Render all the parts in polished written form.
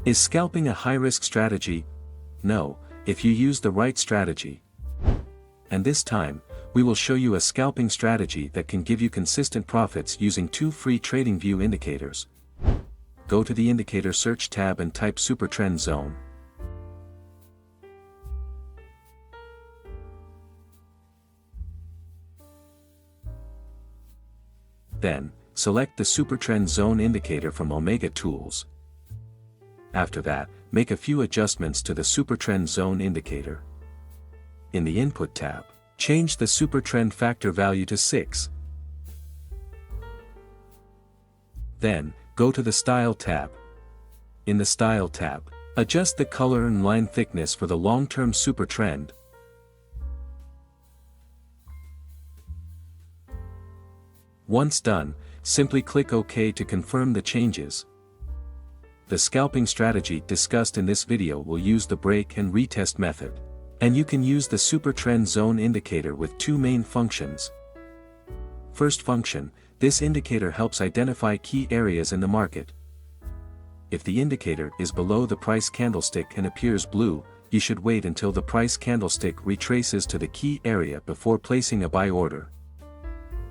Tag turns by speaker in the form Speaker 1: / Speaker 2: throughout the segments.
Speaker 1: Is scalping a high-risk strategy? No, if you use the right strategy. And this time, we will show you a scalping strategy that can give you consistent profits using 2 free Tradingview indicators. Go to the Indicator Search tab and type Supertrend Zone. Then, select the Supertrend Zone indicator from Omega Tools. After that, make a few adjustments to the Supertrend Zone indicator. In the Input tab, change the Supertrend factor value to 6. Then, go to the Style tab. In the Style tab, adjust the color and line thickness for the long-term Supertrend. Once done, simply click OK to confirm the changes. The scalping strategy discussed in this video will use the break and retest method. And you can use the Supertrend Zone indicator with 2 main functions. First function, this indicator helps identify key areas in the market. If the indicator is below the price candlestick and appears blue, you should wait until the price candlestick retraces to the key area before placing a buy order.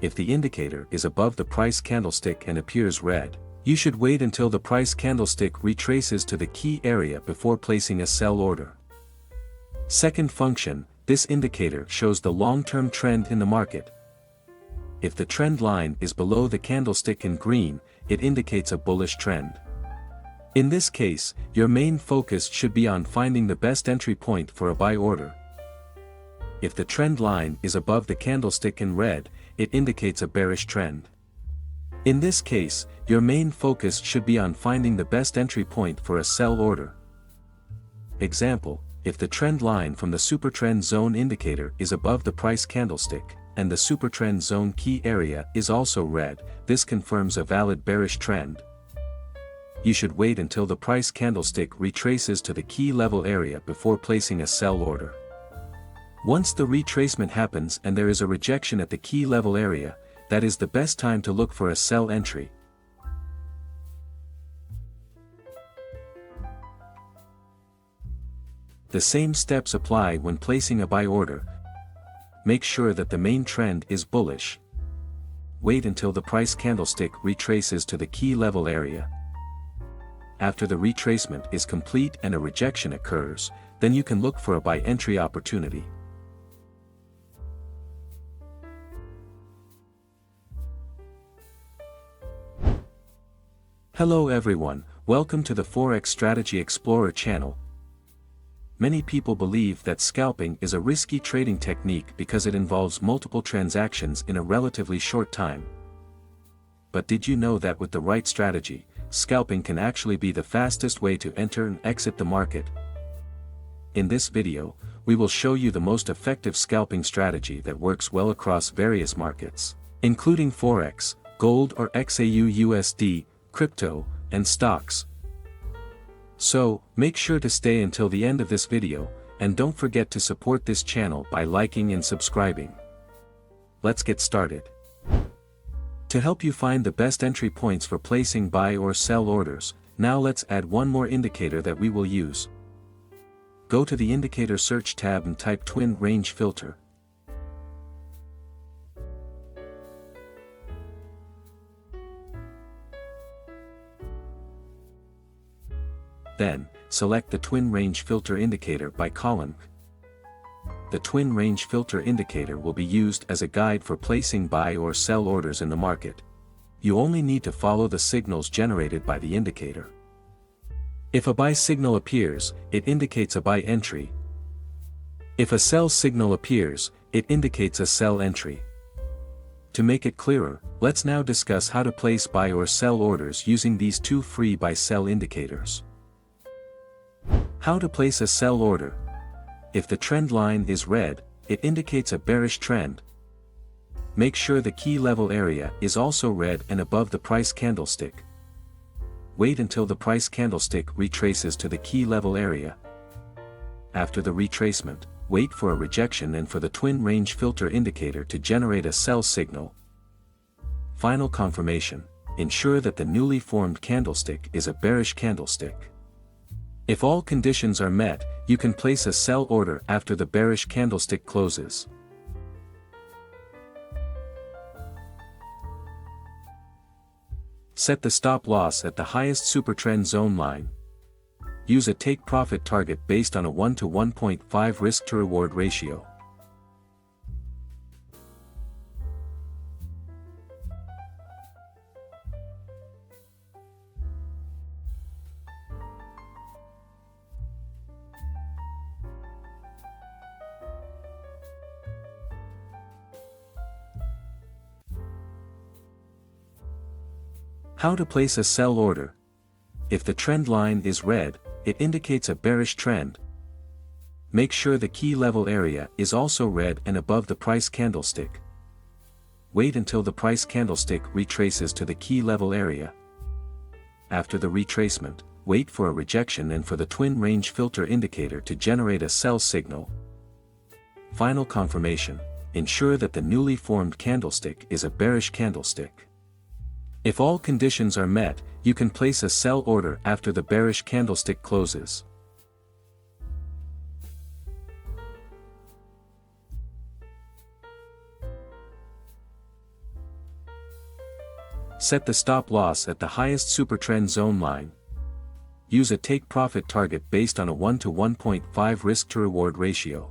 Speaker 1: If the indicator is above the price candlestick and appears red, you should wait until the price candlestick retraces to the key area before placing a sell order. Second function, this indicator shows the long-term trend in the market. If the trend line is below the candlestick in green, it indicates a bullish trend. In this case, your main focus should be on finding the best entry point for a buy order. If the trend line is above the candlestick in red, it indicates a bearish trend. In this case, your main focus should be on finding the best entry point for a sell order. Example, if the trend line from the Supertrend Zone indicator is above the price candlestick, and the Supertrend Zone key area is also red, this confirms a valid bearish trend. You should wait until the price candlestick retraces to the key level area before placing a sell order. Once the retracement happens and there is a rejection at the key level area, that is the best time to look for a sell entry. The same steps apply when placing a buy order. Make sure that the main trend is bullish. Wait until the price candlestick retraces to the key level area. After the retracement is complete and a rejection occurs, then you can look for a buy entry opportunity. Hello everyone, welcome to the Forex Strategy Explorer channel. Many people believe that scalping is a risky trading technique because it involves multiple transactions in a relatively short time. But did you know that with the right strategy, scalping can actually be the fastest way to enter and exit the market? In this video, we will show you the most effective scalping strategy that works well across various markets, including Forex, gold or xauusd, crypto, and stocks. So, make sure to stay until the end of this video, and don't forget to support this channel by liking and subscribing. Let's get started. To help you find the best entry points for placing buy or sell orders, now let's add one more indicator that we will use. Go to the Indicator Search tab and type Twin Range Filter. Then, select the Twin Range Filter indicator by column. The Twin Range Filter indicator will be used as a guide for placing buy or sell orders in the market. You only need to follow the signals generated by the indicator. If a buy signal appears, it indicates a buy entry. If a sell signal appears, it indicates a sell entry. To make it clearer, let's now discuss how to place buy or sell orders using these 2 free buy-sell indicators. How to place a sell order. If the trend line is red, it indicates a bearish trend. Make sure the key level area is also red and above the price candlestick. Wait until the price candlestick retraces to the key level area. After the retracement, wait for a rejection and for the Twin Range Filter indicator to generate a sell signal. Final confirmation. Ensure that the newly formed candlestick is a bearish candlestick. If all conditions are met, you can place a sell order after the bearish candlestick closes. Set the stop loss at the highest Supertrend Zone line. Use a take-profit target based on a 1 to 1.5 risk-to-reward ratio. How to place a sell order. If the trend line is red, it indicates a bearish trend. Make sure the key level area is also red and above the price candlestick. Wait until the price candlestick retraces to the key level area. After the retracement, wait for a rejection and for the twin range filter indicator to generate a sell signal. Final confirmation. Ensure that the newly formed candlestick is a bearish candlestick. If all conditions are met, you can place a sell order after the bearish candlestick closes. Set the stop loss at the highest Supertrend Zone line. Use a take-profit target based on a 1 to 1.5 risk-to-reward ratio.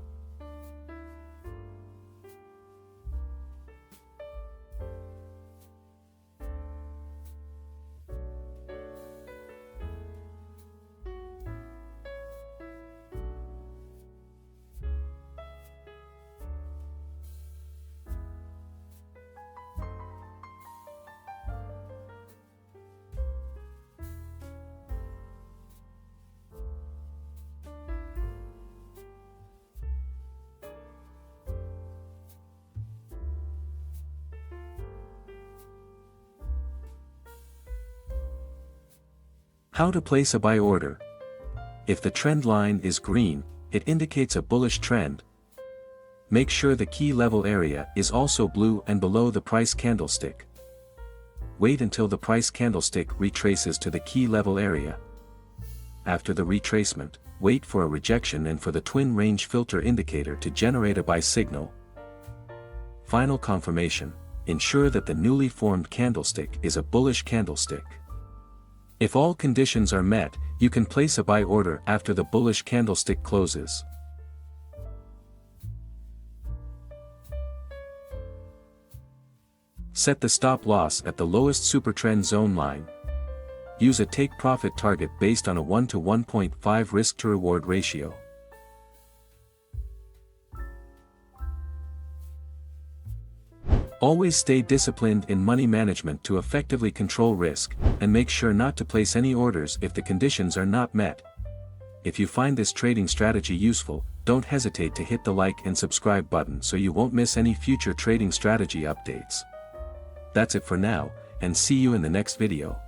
Speaker 1: How to place a buy order. If the trend line is green, it indicates a bullish trend. Make sure the key level area is also blue and below the price candlestick. Wait until the price candlestick retraces to the key level area. After the retracement, wait for a rejection and for the twin range filter indicator to generate a buy signal. Final confirmation. Ensure that the newly formed candlestick is a bullish candlestick. If all conditions are met, you can place a buy order after the bullish candlestick closes. Set the stop loss at the lowest Supertrend Zone line. Use a take-profit target based on a 1 to 1.5 risk-to-reward ratio. Always stay disciplined in money management to effectively control risk, and make sure not to place any orders if the conditions are not met. If you find this trading strategy useful, don't hesitate to hit the like and subscribe button so you won't miss any future trading strategy updates. That's it for now, and see you in the next video.